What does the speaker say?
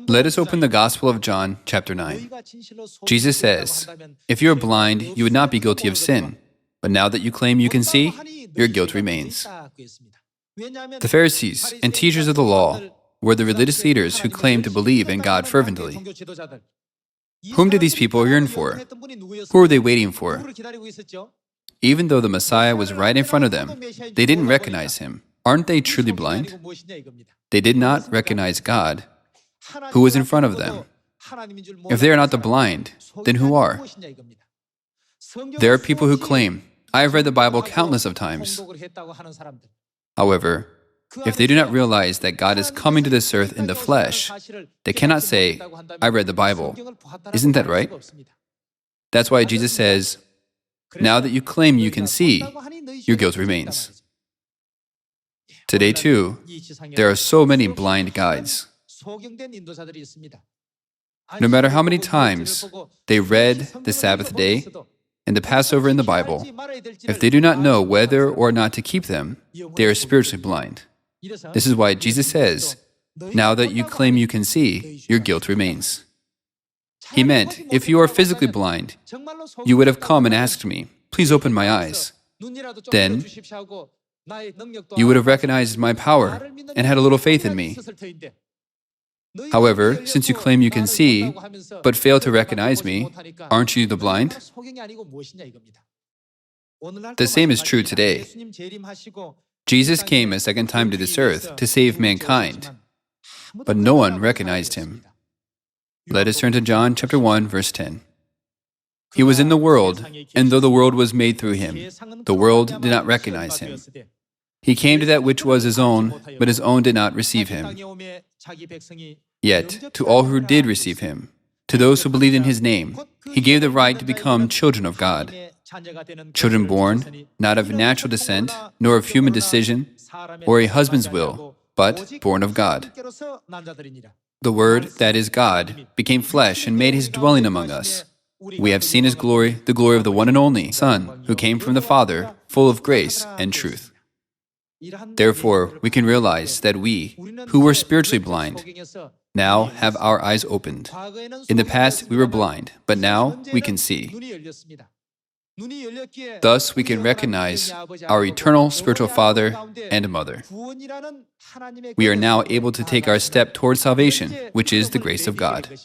Let us open the Gospel of John, chapter 9. Jesus says, "If you are blind, you would not be guilty of sin. But now that you claim you can see, your guilt remains." The Pharisees and teachers of the law were the religious leaders who claimed to believe in God fervently. Whom did these people yearn for? Who were they waiting for? Even though the Messiah was right in front of them, they didn't recognize him. Aren't they truly blind? They did not recognize God, who was in front of them. If they are not the blind, then who are? There are people who claim, "I have read the Bible countless of times." However, if they do not realize that God is coming to this earth in the flesh, they cannot say, "I read the Bible." Isn't that right? That's why Jesus says, "Now that you claim you can see, your guilt remains." Today too, there are so many blind guides. No matter how many times they read the Sabbath day and the Passover in the Bible, if they do not know whether or not to keep them, they are spiritually blind. This is why Jesus says, "Now that you claim you can see, your guilt remains." He meant, if you are physically blind, you would have come and asked me, "Please open my eyes." Then you would have recognized my power and had a little faith in me. However, since you claim you can see, but fail to recognize me, aren't you the blind? The same is true today. Jesus came a second time to this earth to save mankind, but no one recognized him. Let us turn to John chapter 1, verse 10. He was in the world, and though the world was made through him, the world did not recognize him. He came to that which was his own, but his own did not receive him. Yet, to all who did receive him, to those who believed in his name, he gave the right to become children of God. Children born, not of natural descent, nor of human decision, or a husband's will, but born of God. The Word, that is God, became flesh and made his dwelling among us. We have seen his glory, the glory of the one and only Son, who came from the Father, full of grace and truth. Therefore, we can realize that we, who were spiritually blind, now have our eyes opened. In the past, we were blind, but now we can see. Thus, we can recognize our eternal spiritual Father and Mother. We are now able to take our step towards salvation, which is the grace of God.